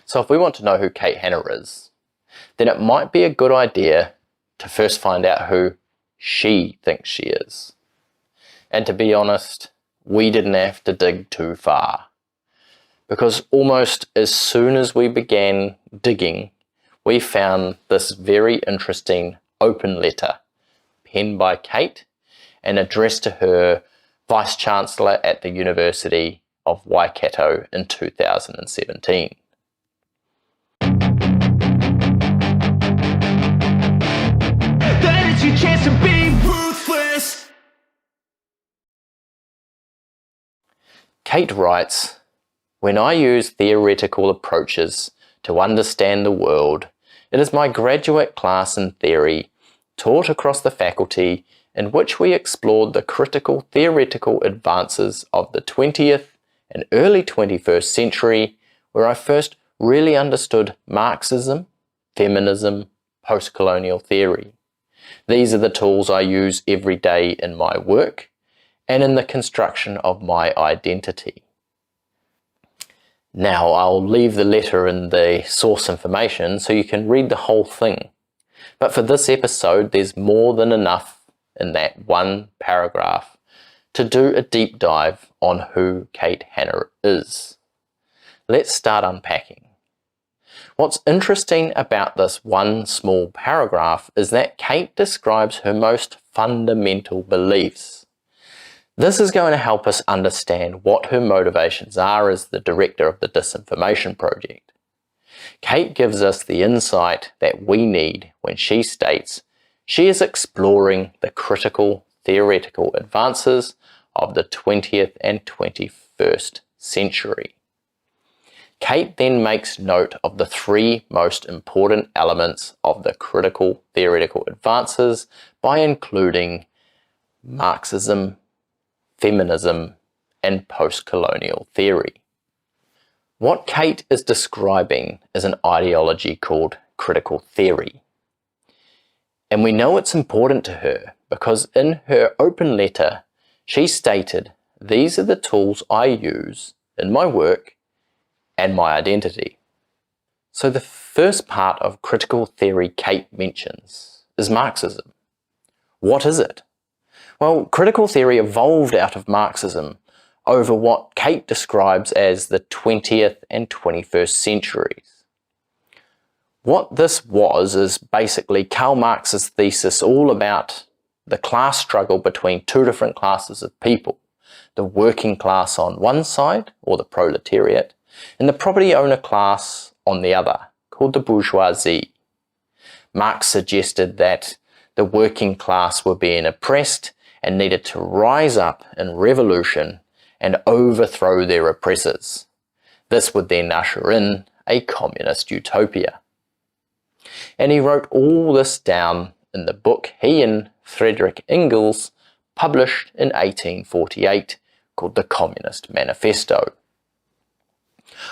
So if we want to know who Kate Hanna is, then it might be a good idea to first find out who she thinks she is. And to be honest, we didn't have to dig too far, because almost as soon as we began digging, we found this very interesting open letter penned by Kate and addressed to her Vice-Chancellor at the University of Waikato in 2017. That is your chance to be ruthless. Kate writes, "When I use theoretical approaches to understand the world, it is my graduate class in theory, taught across the faculty, in which we explored the critical theoretical advances of the 20th and early 21st century, where I first really understood Marxism, feminism, post-colonial theory. These are the tools I use every day in my work and in the construction of my identity." Now, I'll leave the letter in the source information so you can read the whole thing. But for this episode, there's more than enough in that one paragraph to do a deep dive on who Kate Hanna is. Let's start unpacking. What's interesting about this one small paragraph is that Kate describes her most fundamental beliefs. This is going to help us understand what her motivations are as the director of the Disinformation Project. Kate gives us the insight that we need when she states she is exploring the critical theoretical advances of the 20th and 21st century. Kate then makes note of the three most important elements of the critical theoretical advances by including Marxism, feminism, and post-colonial theory. What Kate is describing is an ideology called critical theory. And we know it's important to her because in her open letter, she stated, "These are the tools I use in my work and my identity." So the first part of critical theory Kate mentions is Marxism. What is it? Well, critical theory evolved out of Marxism over what Kate describes as the 20th and 21st centuries. What this was is basically Karl Marx's thesis all about the class struggle between two different classes of people, the working class on one side, or the proletariat, and the property owner class on the other, called the bourgeoisie. Marx suggested that the working class were being oppressed and needed to rise up in revolution and overthrow their oppressors. This would then usher in a communist utopia. And he wrote all this down in the book he and Friedrich Engels published in 1848 called the Communist Manifesto.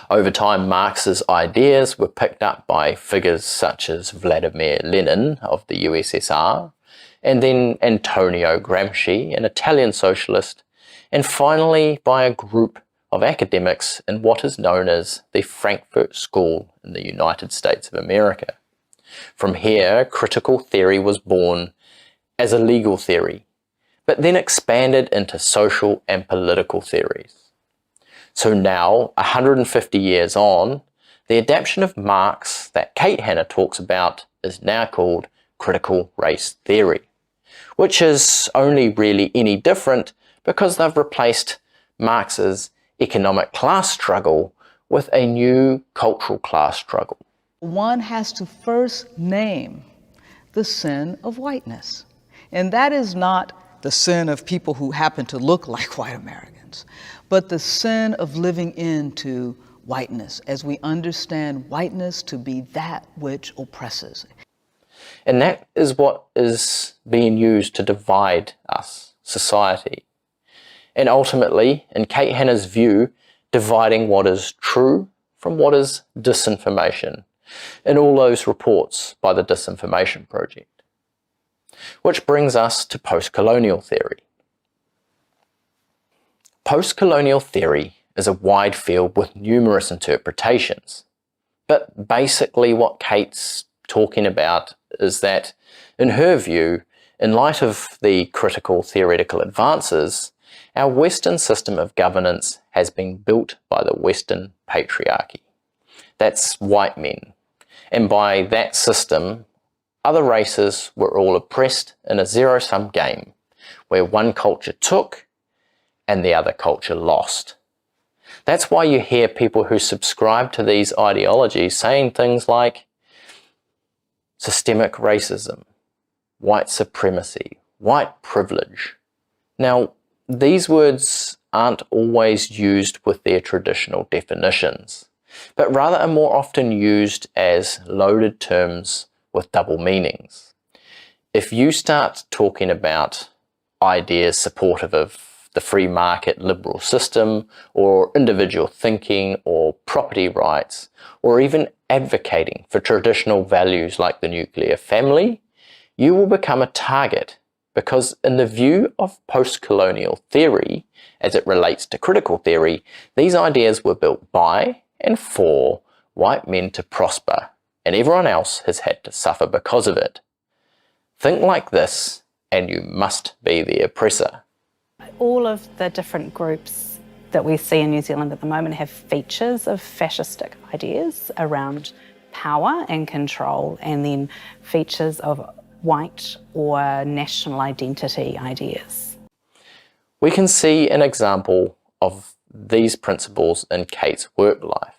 Over time, Marx's ideas were picked up by figures such as Vladimir Lenin of the USSR, and then Antonio Gramsci, an Italian socialist, and finally by a group of academics in what is known as the Frankfurt School in the United States of America. From here, critical theory was born as a legal theory, but then expanded into social and political theories. So now, 150 years on, the adaptation of Marx that Kate Hanna talks about is now called critical race theory, which is only really any different because they've replaced Marx's economic class struggle with a new cultural class struggle. One has to first name the sin of whiteness. And that is not the sin of people who happen to look like white Americans, but the sin of living into whiteness as we understand whiteness to be that which oppresses. And that is what is being used to divide us, society. And ultimately, in Kate Hanna's view, dividing what is true from what is disinformation in all those reports by the Disinformation Project. Which brings us to post-colonial theory. Post-colonial theory is a wide field with numerous interpretations. But basically what Kate's talking about is that, in her view, in light of the critical theoretical advances, our Western system of governance has been built by the Western patriarchy. That's white men. And by that system, other races were all oppressed in a zero-sum game, where one culture took and the other culture lost. That's why you hear people who subscribe to these ideologies saying things like systemic racism, white supremacy, white privilege. Now, these words aren't always used with their traditional definitions, but rather are more often used as loaded terms with double meanings. If you start talking about ideas supportive of the free market liberal system, or individual thinking, or property rights, or even advocating for traditional values like the nuclear family, you will become a target, because in the view of post-colonial theory, as it relates to critical theory, these ideas were built by and for white men to prosper, and everyone else has had to suffer because of it. Think like this, and you must be the oppressor. All of the different groups that we see in New Zealand at the moment have features of fascistic ideas around power and control, and then features of white or national identity ideas. We can see an example of these principles in Kate's work life.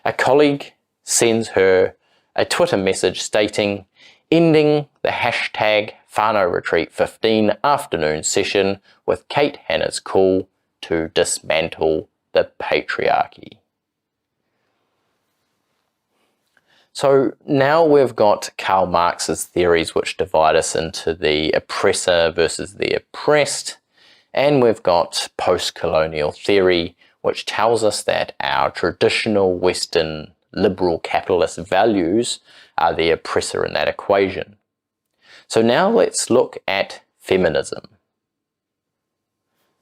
A colleague sends her a Twitter message stating, "Ending the hashtag Whānau Retreat 15 afternoon session with Kate Hanna's call to dismantle the patriarchy." So now we've got Karl Marx's theories which divide us into the oppressor versus the oppressed, and we've got post-colonial theory which tells us that our traditional Western liberal capitalist values are the oppressor in that equation. So now let's look at feminism.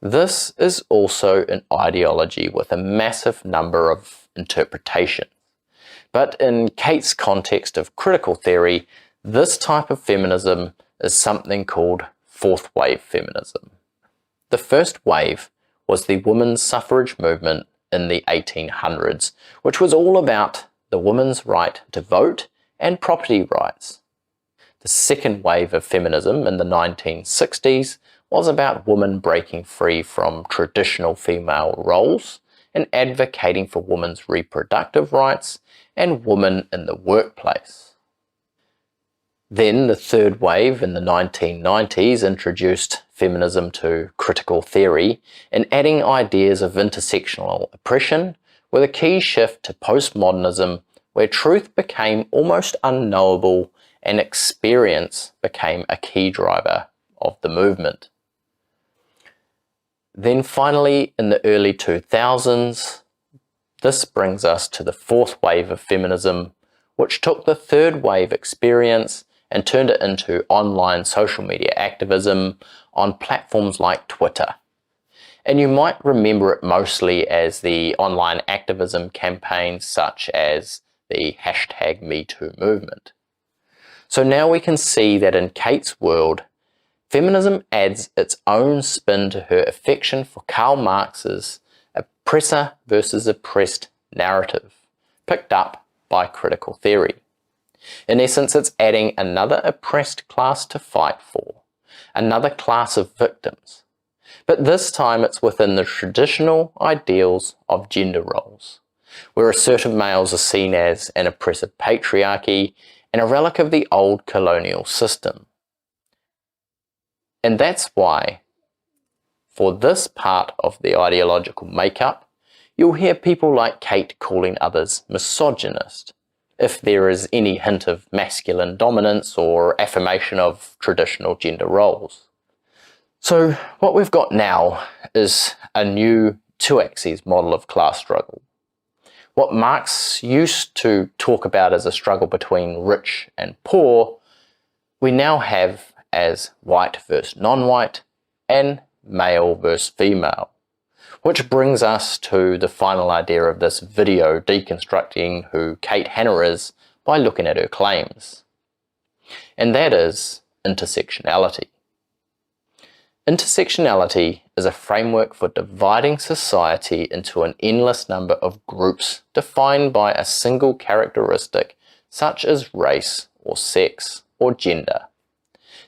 This is also an ideology with a massive number of interpretations. But in Kate's context of critical theory, this type of feminism is something called fourth wave feminism. The first wave was the women's suffrage movement in the 1800s, which was all about the woman's right to vote and property rights. The second wave of feminism in the 1960s was about women breaking free from traditional female roles and advocating for women's reproductive rights and women in the workplace. Then the third wave in the 1990s introduced feminism to critical theory and adding ideas of intersectional oppression, with a key shift to postmodernism where truth became almost unknowable and experience became a key driver of the movement. Then finally, in the early 2000s, this brings us to the fourth wave of feminism, which took the third wave experience and turned it into online social media activism on platforms like Twitter. And you might remember it mostly as the online activism campaigns such as the hashtag #MeToo movement. So now we can see that in Kate's world, feminism adds its own spin to her affection for Karl Marx's oppressor versus oppressed narrative, picked up by critical theory. In essence, it's adding another oppressed class to fight for, another class of victims. But this time it's within the traditional ideals of gender roles, where assertive males are seen as an oppressive patriarchy and a relic of the old colonial system. And that's why, for this part of the ideological makeup, you'll hear people like Kate calling others misogynist, if there is any hint of masculine dominance or affirmation of traditional gender roles. So what we've got now is a new two-axis model of class struggle. What Marx used to talk about as a struggle between rich and poor, we now have as white versus non-white and male versus female. Which brings us to the final idea of this video, deconstructing who Kate Hanna is by looking at her claims. And that is intersectionality. Intersectionality is a framework for dividing society into an endless number of groups defined by a single characteristic such as race or sex or gender,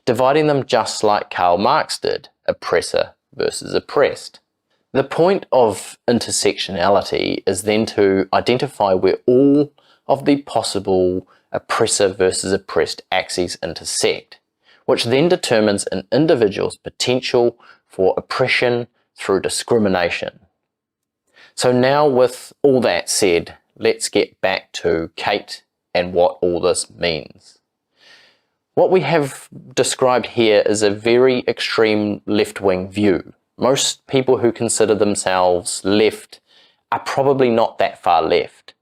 dividing them just like Karl Marx did, oppressor versus oppressed. The point of intersectionality is then to identify where all of the possible oppressor versus oppressed axes intersect, which then determines an individual's potential for oppression through discrimination. So now, with all that said, let's get back to Kate and what all this means. What we have described here is a very extreme left-wing view. Most people who consider themselves left are probably not that far left.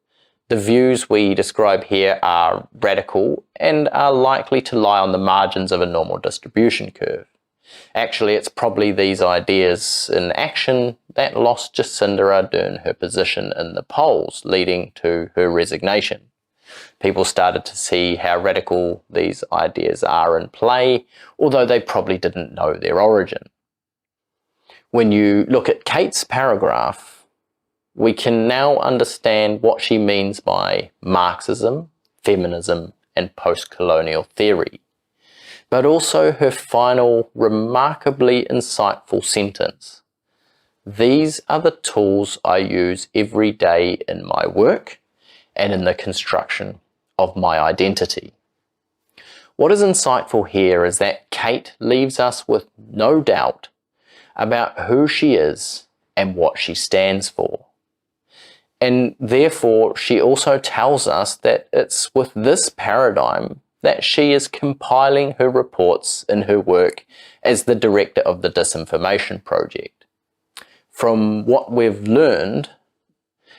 The views we describe here are radical and are likely to lie on the margins of a normal distribution curve. Actually, it's probably these ideas in action that lost Jacinda Ardern her position in the polls, leading to her resignation. People started to see how radical these ideas are in play, although they probably didn't know their origin. When you look at Kate's paragraph, we can now understand what she means by Marxism, feminism, and post-colonial theory, but also her final, remarkably insightful sentence. These are the tools I use every day in my work and in the construction of my identity. What is insightful here is that Kate leaves us with no doubt about who she is and what she stands for. And therefore, she also tells us that it's with this paradigm that she is compiling her reports in her work as the director of the Disinformation project. From what we've learned,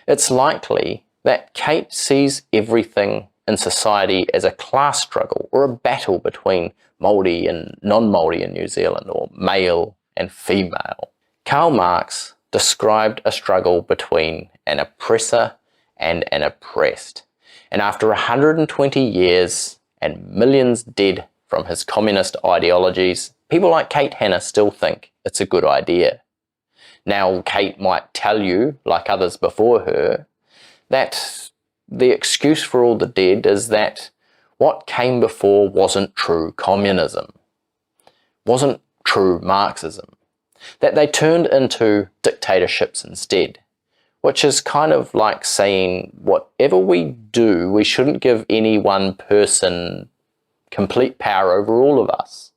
it's likely that Kate sees everything in society as a class struggle or a battle between Māori and non-Māori in New Zealand, or male and female. Karl Marx described a struggle between an oppressor and an oppressed. And after 120 years and millions dead from his communist ideologies, people like Kate Hanna still think it's a good idea. Now, Kate might tell you, like others before her, that the excuse for all the dead is that what came before wasn't true communism, wasn't true Marxism, that they turned into dictatorships instead, which is kind of like saying whatever we do, we shouldn't give any one person complete power over all of us,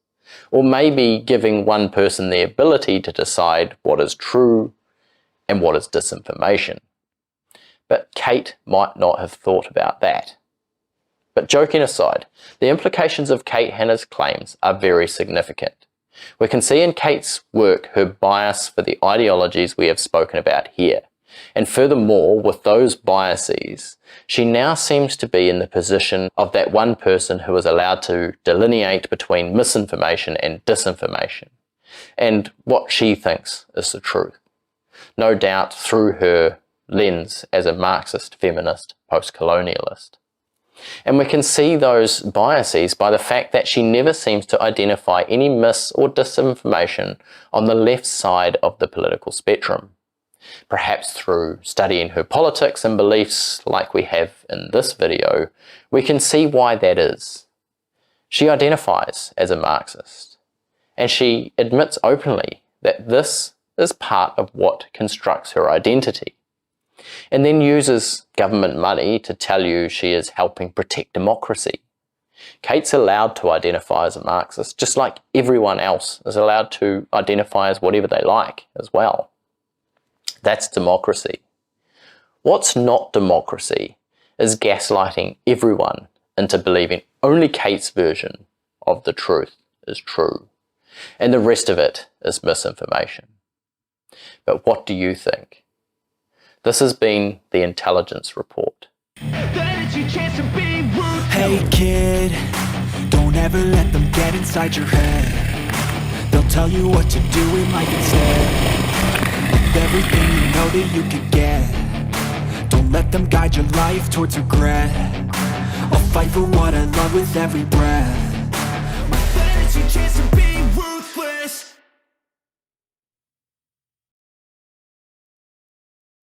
or maybe giving one person the ability to decide what is true and what is disinformation. But Kate might not have thought about that. But joking aside, the implications of Kate Hanna's claims are very significant. We can see in Kate's work her bias for the ideologies we have spoken about here. And furthermore, with those biases, she now seems to be in the position of that one person who is allowed to delineate between misinformation and disinformation, and what she thinks is the truth. No doubt through her lens as a Marxist, feminist, post-colonialist. And we can see those biases by the fact that she never seems to identify any mis or disinformation on the left side of the political spectrum. Perhaps through studying her politics and beliefs like we have in this video, we can see why that is. She identifies as a Marxist, and she admits openly that this is part of what constructs her identity, and then uses government money to tell you she is helping protect democracy. Kate's allowed to identify as a Marxist, just like everyone else is allowed to identify as whatever they like as well. That's democracy. What's not democracy is gaslighting everyone into believing only Kate's version of the truth is true, and the rest of it is misinformation. But what do you think? This has been the Intelligence Report. Hey kid, don't ever let them get inside your head. They'll tell you what to do in life instead. with everything you know that you could get. Don't let them guide your life towards regret. I'll fight for what I love with every breath.